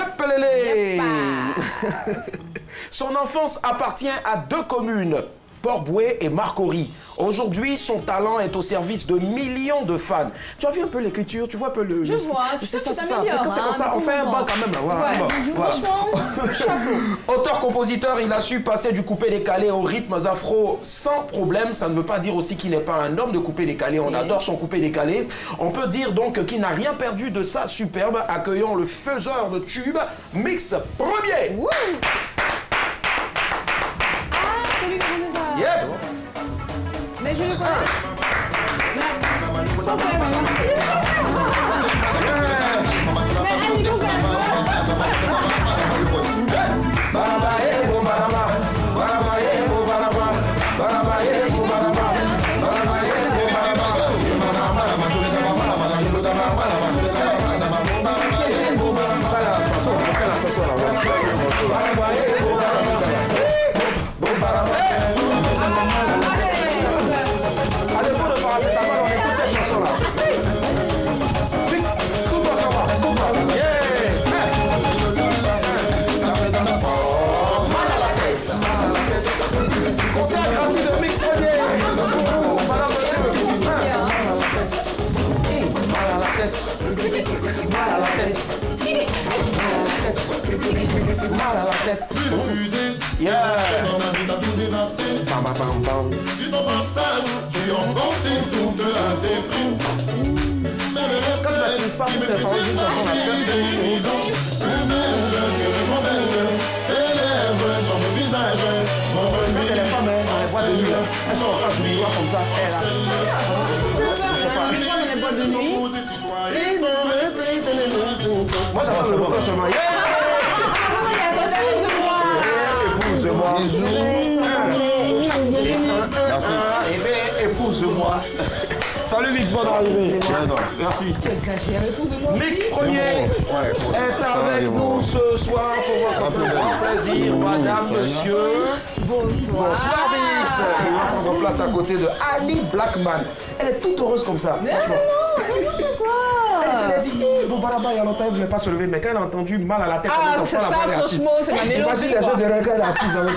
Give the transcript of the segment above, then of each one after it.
Yep, Son enfance appartient à 2 communes, Port-Bouët et Marcory. Aujourd'hui, son talent est au service de millions de fans. Tu as vu un peu l'écriture, tu vois un peu le... Je vois, c'est ça, c'est ça. Quand c'est comme ça, on fait un banc quand même. Là. Voilà, ouais. voilà. Franchement, chapeau. Auteur-compositeur, il a su passer du coupé-décalé aux rythmes afro sans problème. Ça ne veut pas dire aussi qu'il n'est pas un homme de coupé-décalé. On adore son coupé-décalé. On peut dire donc qu'il n'a rien perdu de sa superbe. Accueillons le faiseur de tubes, Mix Premier. Wouh. Yep. Mais je le connais. Mal à la tête. Dans ma vie, t'as tout dévasté. Sur ton passage, tu as emporté toute la déprime. Quand tu n'utilises pas toutes les paroles d'une chanson, la fête tes lèvres dans mon visage. Ça, c'est les femmes, dans les boîtes de nuit. Elles sont en face du miroir comme ça. Moi, j'attends le refrain seulement. Épouse-moi. Merci. Épouse-moi. Salut Mix, bonne arrivée. Merci. Mix Premier est avec nous ce soir pour votre plus grand plaisir. Madame, monsieur. Bonsoir. Bonsoir Mix. Il va prendre place à côté de Ali Blackman. Elle est toute heureuse comme ça, franchement. Elle a dit, bon, Baraba, il y a longtemps, elle ne voulait pas se lever, mais quand elle a entendu mal à la tête, c'est ça, franchement, c'est ma mélodie. Imagine les gens derrière quand elle est assise avec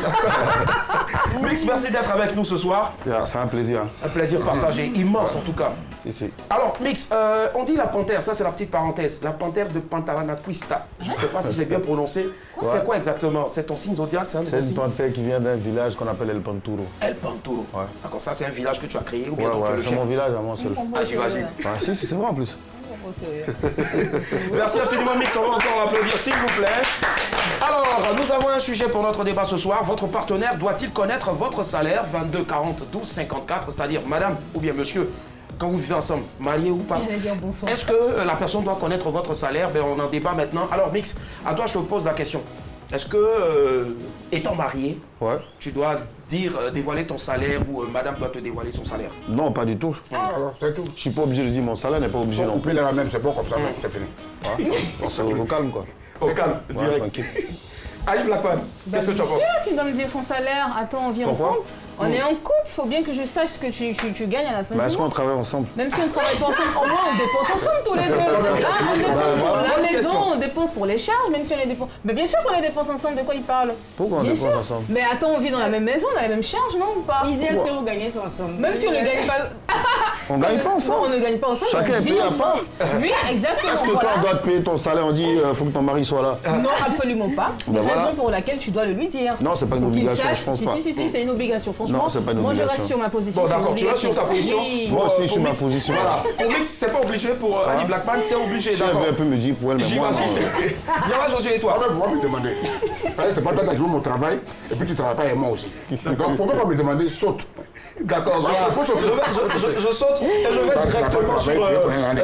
Mix, merci d'être avec nous ce soir. C'est un plaisir. Un plaisir partagé, immense en tout cas. Si. Alors, Mix, on dit la panthère, ça c'est la petite parenthèse, la panthère de Pantalanaquista. Je ne sais pas si j'ai bien prononcé. C'est quoi exactement? C'est ton signe zodiaque, ça? C'est une panthère qui vient d'un village qu'on appelle El Panturo. El Panturo. Ouais. D'accord, ça c'est un village que tu as créé ou bien Ouais, tu es le c'est chef? mon village à moi seul. Ah, j'imagine. Si, c'est vrai en plus. Merci infiniment Mix, on va encore l'applaudir s'il vous plaît. Alors, nous avons un sujet pour notre débat ce soir. Votre partenaire doit-il connaître votre salaire? 22 40 12 54, c'est-à-dire madame ou bien monsieur, quand vous vivez ensemble, marié ou pas. Est-ce que la personne doit connaître votre salaire? Ben, on en débat maintenant. Alors Mix, à toi je te pose la question. Est-ce que, étant marié, tu dois dévoiler ton salaire ou madame doit te dévoiler son salaire? Non, pas du tout. Alors, c'est tout. Je suis pas obligé de dire mon salaire n'est pas obligé non plus. Couper la même, c'est bon comme ça, c'est fini. C'est au calme quoi. Au calme, direct. Tranquille. Ali Blackman, qu'est-ce que tu en penses? Bien sûr qu'il doit me dire son salaire. Attends, on vit ensemble. On est en couple, il faut bien que je sache ce que tu gagnes à la fin du mois. Est-ce qu'on travaille ensemble? Même si on ne travaille pas ensemble, au moins on dépense ensemble tous les deux. Là, on dépense pour la maison, on dépense pour les charges, même si on les dépense. Mais bien sûr qu'on les dépense ensemble, de quoi il parle? Pourquoi on Bien dépense sûr. ensemble? Mais attends, on vit dans la même maison, on a les mêmes charges, non ou pas? Il dit est-ce que vous gagnez ça ensemble? Même si on ne gagne pas. On gagne pas ensemble. Non, on ne gagne pas ensemble. Chacun on est vit payé à ensemble. Oui, exactement. Est-ce que toi on doit te payer ton salaire? On dit faut que ton mari soit là. Non, absolument pas. Ben Raison voilà. pour laquelle tu dois le lui dire. Non, c'est pas une Pour qu'il obligation, sache. je pense Si, pas. si, c'est une obligation, franchement. Non, c'est pas une Moi, je obligation. reste sur ma position. Bon, c'est une d'accord, tu restes sur ta obligation. position. Oui. Moi aussi, je suis Pour ma Mix, position. Voilà. Pour Mix, c'est pas obligé. Pour Ali Blackman, c'est obligé. Si elle D'accord. veut un peu me dire pour elle, mais moi, J'imagine. non. Yara Josué et toi? Il faut pas me demander. C'est pas toi qui as joué mon travail et puis tu ne travailles pas et moi aussi. Donc il ne faut même pas me demander, saute. D'accord, Voilà, faut sauter. je saute et je vais directement sur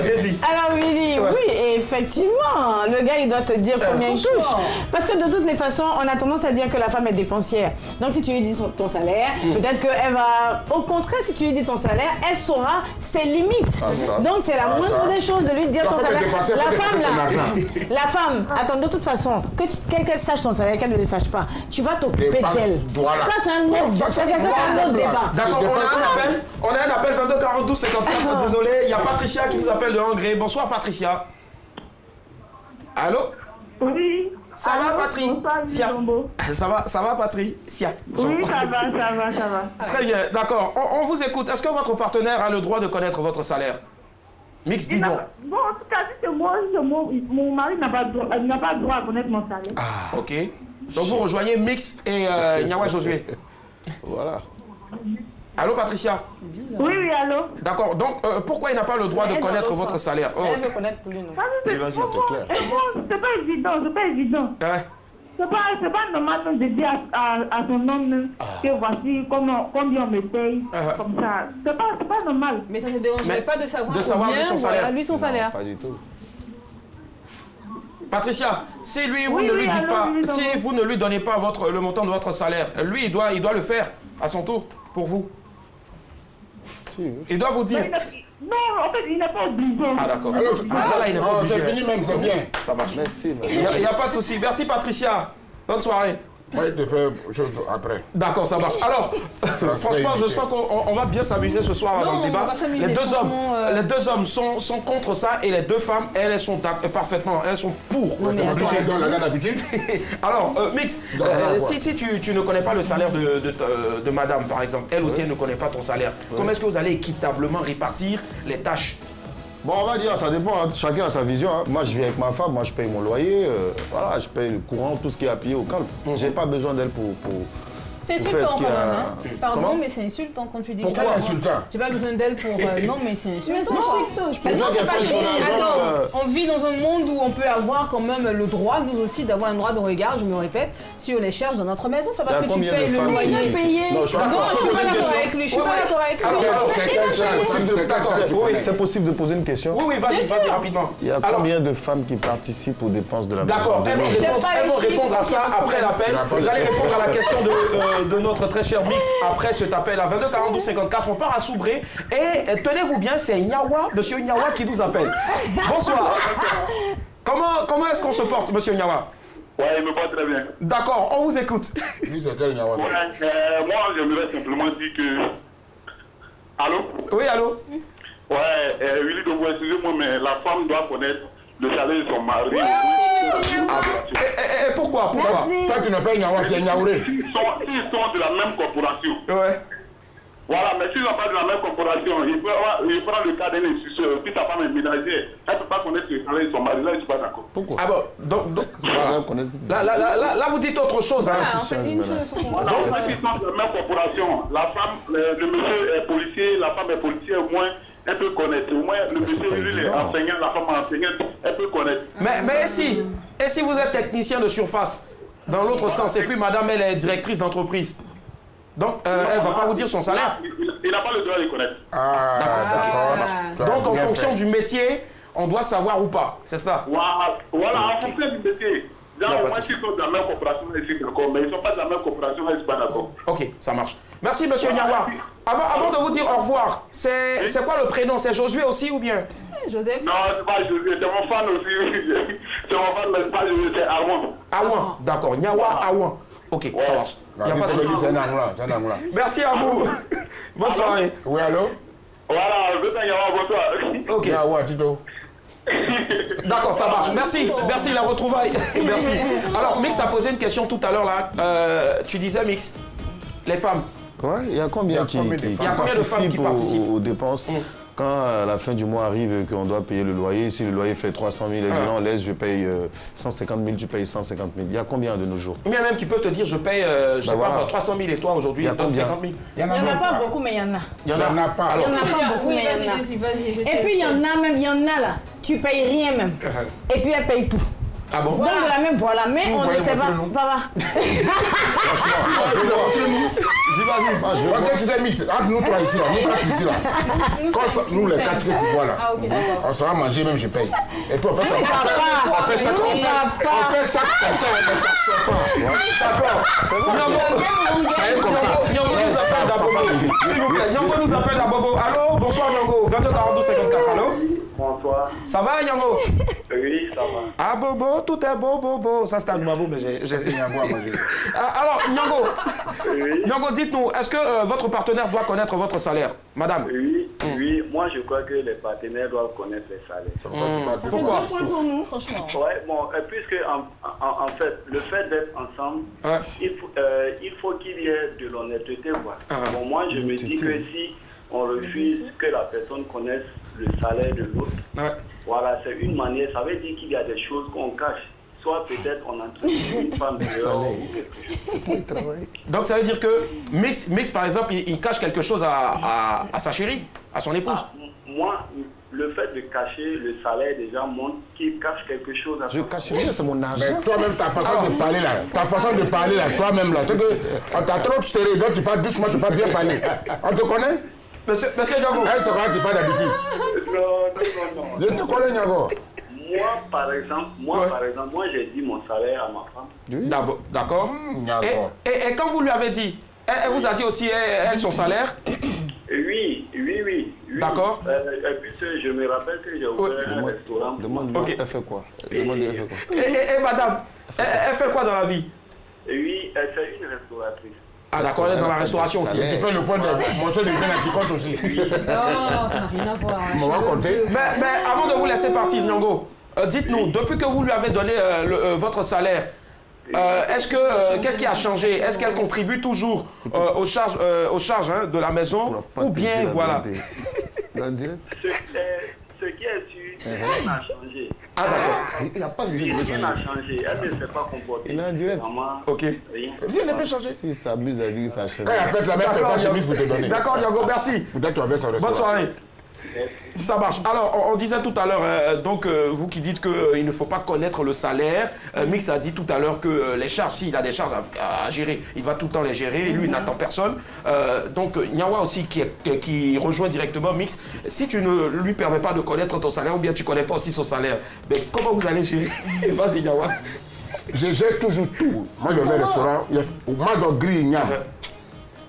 Daisy. Alors Willy, oui, effectivement, le gars il doit te dire combien il touche. Parce que de toutes les façons, on a tendance à dire que la femme est dépensière. Donc si tu lui dis ton salaire, peut-être qu'elle va... Au contraire, si tu lui dis ton salaire, elle saura ses limites. Donc c'est la moindre des choses de lui dire ton salaire. La femme, attends, de toute façon, qu'elle sache ton salaire, qu'elle ne le sache pas, tu vas t'occuper d'elle. Ça c'est un autre débat. D'accord, on a un appel 22 42 54, désolé, il y a Patricia qui nous appelle de Hongrie. Bonsoir Patricia. Allô? Oui. Ça va, Patricia? Ça va, Patricia? Oui, ça va. Très bien, d'accord. On vous écoute. Est-ce que votre partenaire a le droit de connaître votre salaire? Mix dit non. Bon, en tout cas, si c'est moi, mon mari n'a pas le droit à connaître mon salaire. Ah, ok. Donc vous rejoignez Mix et Nyawa Josué. Voilà. Allô, Patricia? Oui, allô. D'accord. Donc, pourquoi il n'a pas le droit de connaître votre salaire? Elle veut connaître plus nous. C'est clair. C'est pas évident. Ouais. C'est pas normal de dire à son homme que voici combien on me paye, comme ça. C'est pas normal. Mais ça ne dérangerait pas de savoir lui son salaire. Voilà, lui son salaire. Pas du tout. Patricia, si lui, vous ne lui dites pas, si vous ne lui donnez pas le montant de votre salaire, lui, il doit le faire à son tour pour vous. Il doit vous dire. Non, en fait, il n'est pas obligé. Ah, d'accord. Là, il n'est pas obligé. C'est fini même, c'est bien. Ça marche. Merci. Il n'y a pas de souci. Merci, Patricia. Bonne soirée. Moi, je te fais chose après. D'accord, ça marche. Alors, franchement, je sens qu'on va bien s'amuser ce soir dans le débat. Les deux hommes sont contre ça et les deux femmes, elles sont parfaitement, elles sont pour. Alors, Mix, si tu ne connais pas le salaire de madame, par exemple, elle aussi, elle ne connaît pas ton salaire, comment est-ce que vous allez équitablement répartir les tâches? Bon, on va dire, ça dépend, hein. Chacun a sa vision. Hein. Moi, je vis avec ma femme, moi, je paye mon loyer, voilà, je paye le courant, tout ce qui est à pied au calme. J'ai pas besoin d'elle pour c'est insultant quand même, hein. Pardon, mais c'est insultant quand tu dis. Pourquoi insultant? J'ai pas besoin d'elle pour. Non, mais c'est insultant. Mais c'est non, c'est pas chic. On vit dans un monde où on peut avoir quand même le droit, nous aussi, d'avoir un droit de regard, je me répète, sur les charges de notre maison. C'est parce que tu payes le loyer. Non, je suis pas d'accord avec lui. Je suis pas d'accord avec lui. C'est possible de poser une question? Oui, vas-y, rapidement. Il y a combien de femmes qui participent aux dépenses de la maison? D'accord, elles vont répondre à ça après l'appel. Vous allez répondre à la question de notre très cher Mix après cet appel à 22 42 54. On part à Soubré et tenez-vous bien, c'est Nyawa, monsieur Nyawa qui nous appelle. Bonsoir. Comment est-ce qu'on se porte, monsieur Nyawa? Ouais, il me porte très bien. D'accord, on vous écoute. Lui, c'est tel Nyawa. Moi, j'aimerais simplement dire que... Allô? Oui, allô? Ouais, Willy Dobo, excusez-moi, mais la femme doit connaître le salaire de son mari. Et pourquoi? Toi, tu n'as pas Nyawa, tu es Nyaouré. S'ils sont de la même corporation. Ouais. Voilà, mais s'ils n'ont pas de la même corporation, il prend le cas d'un instituteur, puis sa femme est ménagère, elle ne peut pas connaître le salaire de son mari. Là, je ne suis pas d'accord. Pourquoi? Ah bon, donc voilà. Là, vous dites autre chose. Hein. Voilà, s'ils sont de la même corporation, la femme, le monsieur est policier, la femme est policière, au moins, elle peut connaître. Au moins, le monsieur, lui, est enseignant, la femme est enseignante, elle peut connaître. Mais si vous êtes technicien de surface, dans l'autre sens, et puis madame, elle est directrice d'entreprise, donc elle ne va pas vous dire son salaire? Il n'a pas le droit de connaître. Ah, d'accord, ça marche. Donc en fonction du métier, on doit savoir ou pas, c'est ça? Voilà, en fonction du métier. Moi, s'ils sont de la même coopération, je suis d'accord, mais ils ne sont pas de la même coopération, je ne suis pas d'accord. Ok, ça marche. Merci, monsieur Nyawa. Avant de vous dire au revoir, c'est quoi le prénom? C'est Josué aussi ou bien? Joseph? Non, c'est pas Josué, c'est mon fan aussi. C'est mon fan, mais c'est pas Josué, c'est Arwan. Arwan, d'accord. Nyawa, Arwan. Ok, ça marche. Il n'y a pas de souci. C'est un angla. Merci à vous. Bonne soirée. Oui, allô? Voilà, je veux Nyawa, bonsoir. Ok. Nyawa, Tito. D'accord, ça marche. Merci la retrouvaille. Merci. Alors, Mix a posé une question tout à l'heure là. Tu disais, Mix, les femmes. Ouais, il y a combien qui participent aux dépenses? Quand à la fin du mois arrive et qu'on doit payer le loyer, si le loyer fait 300 000, elle dit non, laisse, je paye 150 000, tu payes 150 000. Il y a combien de nos jours? Il y a même qui peuvent te dire, je paye, je sais pas, 300 000 et toi aujourd'hui, 50 000. Il n'y en a pas beaucoup, mais il y en a. Il y en a pas. Il n'y en a pas beaucoup, mais il y en a. Et puis il y en a là, tu payes rien même. Et puis elle paye tout. Ah bon? Donc de la même, voilà, mais on ne sait pas. Papa. J'imagine. Parce que tu sais, Mix, entre nous trois ici, là, nous quatre ici, là. Quand nous les quatre que tu vois là, on sera manger, même je paye. Et puis on fait ça. On fait ça comme ça. D'accord. Ça est comme ça. Nyongo nous appelle d'Abobo. S'il vous plaît, Nyongo nous appelle d'Abobo. Allô? Bonsoir Nyongo. 22 42 54. Allô? Bonsoir. Ça va Nyongo? Oui, ça va. Ah Bobo, tout est beau. Ça c'est un Mabo, mais j'ai Nyongo à manger. Alors Nyongo, dites-nous, est-ce que votre partenaire doit connaître votre salaire? Madame? Oui. Oui, moi je crois que les partenaires doivent connaître les salaires. Pourquoi? Franchement. Ouais, bon, puisque en fait, le fait d'être ensemble, il faut qu'il y ait de l'honnêteté. Bon, moi je me dis que si on refuse que la personne connaisse le salaire de l'autre, voilà, c'est une manière, ça veut dire qu'il y a des choses qu'on cache. Soit peut-être on entretient une femme dehors ou quelque chose. Donc ça veut dire que Mix par exemple, il cache quelque chose à sa chérie, à son épouse. Moi, le fait de cacher le salaire déjà montre qu'il cache quelque chose à Je cache rien, c'est mon argent. Mais toi-même, ta façon de parler là, toi-même là, on t'a trop serré, donc tu parles doucement, tu peux pas bien parler. On te connaît? Monsieur Diago. Elle sera tu parles d'habitude. Non. Je te connais, Niago. Moi, par exemple, moi j'ai dit mon salaire à ma femme. D'accord. Et quand vous lui avez dit, elle vous a dit aussi, elle, son salaire? Oui. D'accord. Et puis je me rappelle que j'ai ouvert un restaurant. Demande-moi, elle fait quoi? Et madame, elle fait quoi dans la vie? Oui, elle fait une restauratrice. Ah d'accord, elle est dans la restauration aussi. Tu fais le point de mention de bien, tu comptes aussi. Non, ça n'a rien à voir. On va compter. Mais avant de vous laisser partir, Nyongo, dites-nous, depuis que vous lui avez donné votre salaire, qu'est-ce qui a changé? Est-ce qu'elle contribue toujours aux charges de la maison? Ou bien, voilà. Ce qui est sûr, rien n'a changé. Ah d'accord. Il n'a pas vu. Rien n'a changé. Elle ne s'est pas comportée. Il est en direct. Ok. Rien n'a pas changé. Si ça abuse à dire ça change. Quand il a fait la même chemise pour te donner. D'accord, Nyongo, merci. Peut-être tu avais son restaurant. Bonne soirée. Ça marche. Alors, on disait tout à l'heure, donc vous qui dites qu'il ne faut pas connaître le salaire, Mix a dit tout à l'heure que les charges, s'il a des charges à gérer, il va tout le temps les gérer, et lui, il n'attend personne. Donc, Nyawa aussi qui rejoint directement Mix, si tu ne lui permets pas de connaître ton salaire, ou bien tu ne connais pas aussi son salaire, mais comment vous allez gérer? Vas-y, Nyawa. Je gère toujours tout. Moi, je vais au restaurant, moi, je grille Nyam.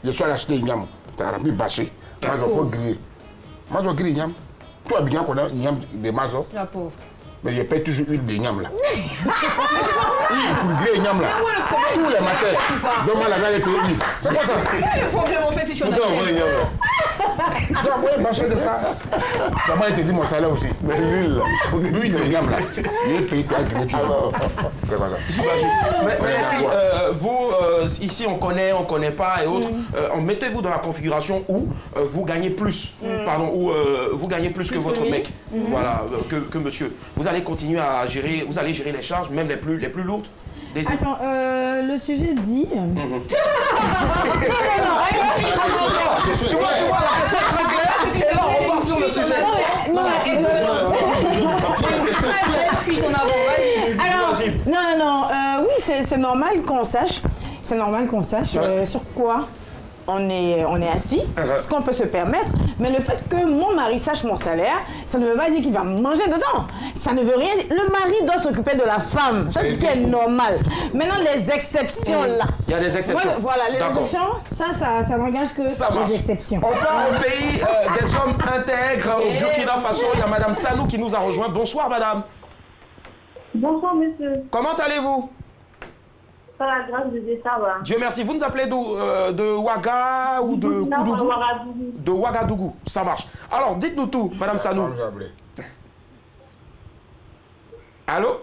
Je suis allé acheter Nyam. C'était un rempli bâché. Moi, je faut griller. Moi, je grille Nyam. Toi, bien qu'on a Nyam de Mazo. La pauvre. Mais je paye toujours une de Nyam là. Pour griller Nyam là. Tous les matins. Donc, moi, là, je paye une. C'est quoi ça? Quel est le problème en fait si tu en achètes? J'ai envoyé un marché de ça. Ça m'a été dit mon salaire aussi. Mais l'huile là. L'huile de Nyam là. Il paye toi griller toujours. C'est quoi ça? J'imagine. Mais les filles, vous, ici, on connaît pas et autres. Mettez-vous dans la configuration où vous gagnez plus. Pardon, où vous gagnez plus que votre mec. Voilà, que monsieur. Vous allez continuer à gérer, vous allez gérer les charges, même les plus lourdes. Attends, le sujet dit... Tu vois, la question est très claire, et là on part sur le sujet. Oui, c'est normal qu'on sache. C'est normal qu'on sache sur quoi on est assis, ce qu'on peut se permettre, mais le fait que mon mari sache mon salaire, ça ne veut pas dire qu'il va manger dedans. Ça ne veut rien dire. Le mari doit s'occuper de la femme. Ça, c'est ce qui est normal. Maintenant, les exceptions là. Il y a des exceptions. Voilà, les exceptions, ça n'engage que les exceptions. On part au pays des hommes intègres, au Burkina Faso. Il y a Madame Sanou qui nous a rejoint. Bonsoir, madame. Bonsoir, monsieur. Comment allez-vous? Par la grâce de Dieu, ça va. Dieu merci. Vous nous appelez d'où? De Ouaga ou de Koudougou? De Ouagadougou. Ça marche. Alors, dites-nous tout, Madame Sanou. Allô?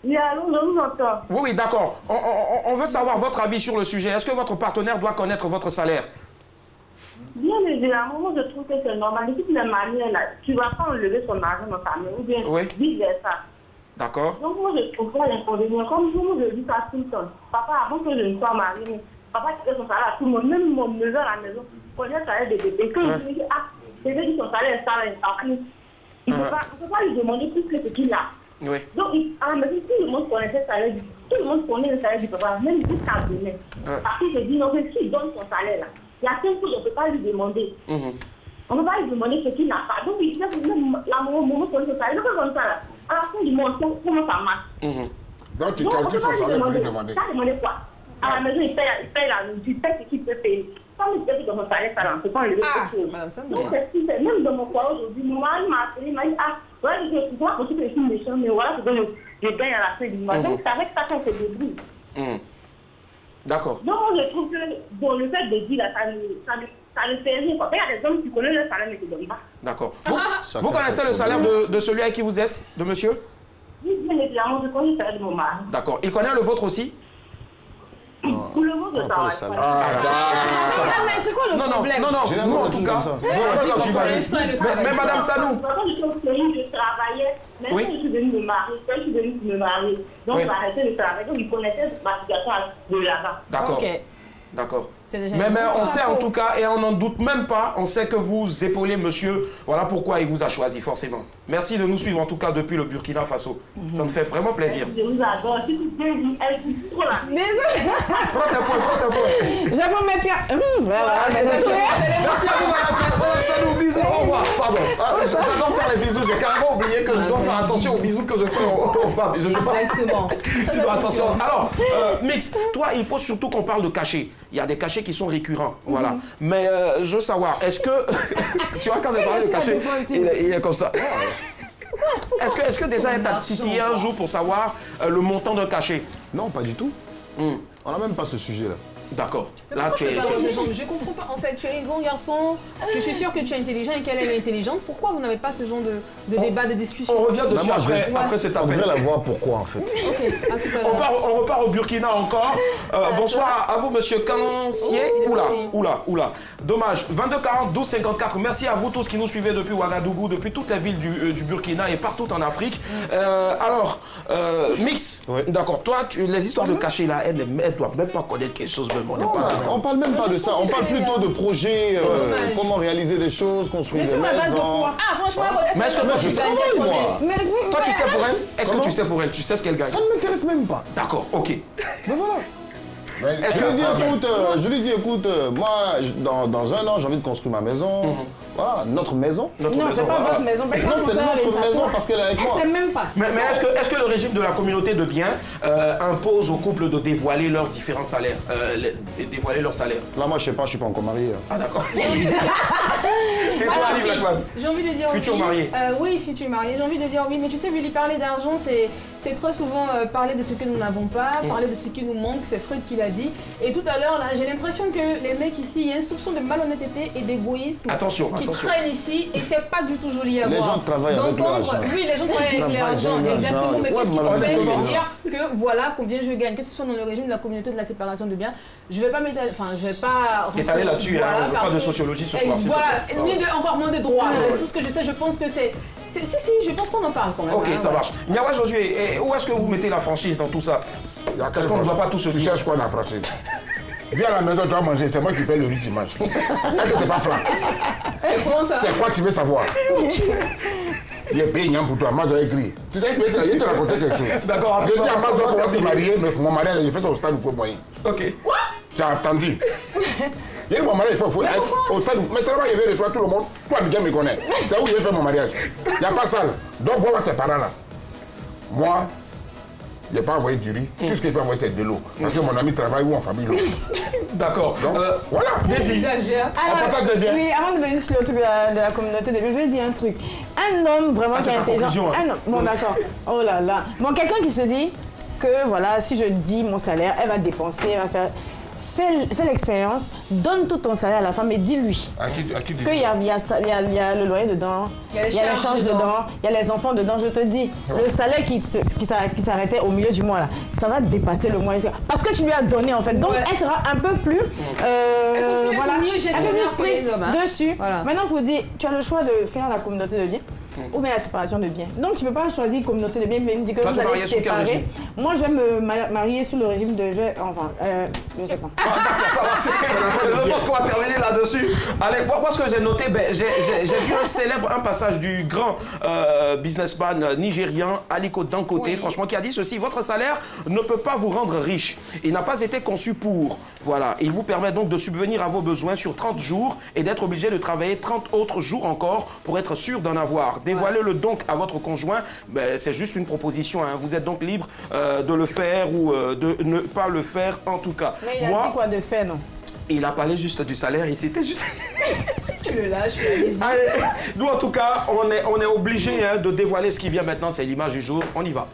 Oui, allô, je vous entends. Oui, d'accord. On veut savoir votre avis sur le sujet. Est-ce que votre partenaire doit connaître votre salaire? Bien évidemment, moi je trouve que c'est normal. De toutes les manières, là, tu ne vas pas enlever son argent dans ta main ou bien vice versa. D'accord. Donc moi je trouve pas l'inconvénient. Comme vous, je dis ça tout le temps. Papa, avant que je ne sois mariée, papa qui fait son salaire à tout le monde, même mon neveu à la maison, connaît le salaire de bébé. Quand je me dis, bébé dit son salaire est ça, il ne peut pas lui demander plus que ce qu'il a. Oui. Donc, à la maison, tout le monde connaît le salaire du tout le monde connaît le salaire du papa, même jusqu'à demain. Parce que je dis, non, mais s'il donne son salaire là, il y a quelque chose qu'on ne peut pas lui demander. On ne peut pas lui demander ce qu'il n'a pas. Donc, il fait même la maman connaît son salaire. Donc, comme ça là, à la fin du mois, comment ça marche? Donc, tu calcules son salaire pour lui demander. Ça demande quoi? À la maison, il paye la nourriture, il paye ce qu'il peut payer. Quand il paye dans mon salaire, ça ne peut pas enlever quelque chose. Donc, c'est même dans mon foyer aujourd'hui, mon mari m'a appelé, il m'a dit, voilà, je vois que je suis méchant, mais voilà ce que je gagne à la fin du mois. Donc, c'est avec ça qu'on se débrouille. D'accord. Donc, je trouve que bon, le fait de dire là, ça ça ne fait rien. Il y a des hommes qui connaissent le salaire, mais qui ne donnent pas. D'accord. Vous connaissez le salaire de celui avec qui vous êtes, de monsieur? Oui, bien évidemment, je connais le salaire de mon mari. D'accord. Il connaît le vôtre aussi? Pour le monde, ça va. Mais c'est quoi le problème? Non, nous en tout cas. Mais Madame Sanou. Je travaillais, mais quand je suis venue me marier, donc j'ai arrêté de travailler, donc ils connaissaient ma situation de là-bas. D'accord. D'accord. Mais on sait en tout cas, et on n'en doute même pas, on sait que vous épaulez monsieur. Voilà pourquoi il vous a choisi, forcément. Merci de nous suivre en tout cas depuis le Burkina Faso. Ça me fait vraiment plaisir. Je vous adore. Si tu peux, elle est trop là. Prends tes points. J'apprends mes pierres. Merci à vous, madame. Salut, bisous, au revoir. Pardon. J'adore faire les bisous. J'ai carrément oublié que je dois faire attention aux bisous que je fais aux femmes. Je sais pas. Exactement. Sinon, attention. Alors, Mix, toi, il faut surtout qu'on parle de cachets. Il y a des cachets qui sont récurrents. Voilà. Mais je veux savoir, est-ce que. Tu vois, quand j'ai parlé de cachets, il est comme ça. Est-ce que déjà elle t'a titillé un jour pour savoir le montant d'un cachet? Non, pas du tout. On n'a même pas ce sujet-là. D'accord. Là, tu es. Je comprends pas. En fait, tu es un grand garçon. Je suis sûre que tu es intelligent et qu'elle est intelligente. Pourquoi vous n'avez pas ce genre de débat, de discussion? On revient dessus après cet appel. On devrait la voir pourquoi en fait. Ok, à tout à l'heure. On repart au Burkina encore. Bonsoir à vous, monsieur Kancier. Oula. Dommage. 22 40 12 54. Merci à vous tous qui nous suivez depuis Ouagadougou, depuis toutes les villes du Burkina et partout en Afrique. Alors, Mix, d'accord. Toi, les histoires de cachets là, elle ne doit même pas connaître quelque chose. On parle même pas de ça, on parle plutôt de projets, comment réaliser des choses, construire des maisons. Ah, franchement, mais est-ce que toi tu sais Toi tu sais pour elle? Est-ce que tu sais pour elle? Tu sais ce qu'elle gagne? Ça ne m'intéresse même pas. D'accord, ok. Mais voilà. Je lui dis, écoute, moi, dans un an, j'ai envie de construire ma maison. Voilà, notre maison. Non, c'est pas votre maison. Non, c'est notre maison parce qu'elle est avec moi. Elle sait même pas. Mais est-ce que le régime de la communauté de biens impose aux couples de dévoiler leurs différents salaires, dévoiler leur salaire? Là, moi, je sais pas, je suis pas encore marié. Ah, d'accord. Et toi, Alive Laclane? J'ai envie de dire futur marié. Oui, futur marié. J'ai envie de dire oui, mais tu sais, lui parler d'argent, c'est très souvent parler de ce que nous n'avons pas, parler de ce qui nous manque, c'est Freud qui l'a dit. Et tout à l'heure, là, j'ai l'impression que les mecs ici, il y a un soupçon de malhonnêteté et d'égoïsme qui traîne ici, et c'est pas du tout joli à voir. Les gens travaillent avec l'argent. Oui, les gens travaillent avec l'argent, exactement. Mais qu'est-ce qui t'empêche de dire que voilà combien je gagne, que ce soit dans le régime de la communauté de la séparation de biens, je vais pas m'étaler, enfin, je vais pas... T'étaler là-dessus, on ne veut pas de sociologie ce soir. Voilà, ni encore moins de droit. Tout ce que je sais, je pense que c'est... Si, je pense qu'on en parle quand même. Ok, ça marche. Niawa Josué, où est-ce que vous mettez la franchise dans tout ça? Parce qu'on ne doit pas tout se dire. Tu cherches quoi la franchise? Viens à la maison, tu vas manger, c'est moi qui paye le riz dimanche. T'es pas franc. C'est quoi tu veux savoir? Il est payé pour toi, moi j'ai écrit. Tu sais, il te raconter quelque chose. D'accord, je dis à Amazon qu'on va se marier, mais pour mon mariage, il fait ça au stade, il faut moyen. Ok. Quoi? Tu as entendu? Il y a mon mariage, il faut au stade. Mais seulement il veut recevoir tout le monde. Toi, Abidjan me connaît. C'est où il veut faire mon mariage. Il n'y a pas ça. Donc, voir tes parents là. Moi, il n'a pas envoyé du riz. Tout ce qu'il peut envoyer, c'est de l'eau. Parce que mon ami travaille où en famille l'eau. D'accord. Voilà. Désir. Oui, avant de venir sur le truc de la communauté de biens, je vais dire un truc. Un homme vraiment qui est intelligent. Bon, d'accord. Oh là là. Bon, quelqu'un qui se dit que voilà, si je dis mon salaire, elle va dépenser, elle va faire. Fais l'expérience, donne tout ton salaire à la femme et dis-lui qu'il y a le loyer dedans, il y a les charges dedans, il y a les enfants dedans. Je te dis, le salaire qui s'arrêtait au milieu du mois, là, ça va dépasser le mois. Parce que tu lui as donné en fait. Donc elle sera un peu plus dessus. Voilà. Maintenant pour dire, tu as le choix de faire la communauté de biens ou bien la séparation de biens. Donc tu ne peux pas choisir communauté de biens mais dire que vous allez séparer. Moi je vais me marier sous le régime de je sais pas. D'accord, ça va. Je pense qu'on va terminer là-dessus. Allez, moi ce que j'ai noté, j'ai vu un passage du grand businessman nigérian Aliko Dangote, franchement, qui a dit ceci: votre salaire ne peut pas vous rendre riche. Il n'a pas été conçu pour. Voilà, il vous permet donc de subvenir à vos besoins sur 30 jours et d'être obligé de travailler 30 autres jours encore pour être sûr d'en avoir. Dévoilez-le donc à votre conjoint, c'est juste une proposition. Hein. Vous êtes donc libre de le faire ou de ne pas le faire en tout cas. Mais il a dit quoi de faire, non? Il a parlé juste du salaire, il s'était juste... Tu le lâches, allez, nous en tout cas, on est obligé de dévoiler ce qui vient maintenant, c'est l'image du jour, on y va.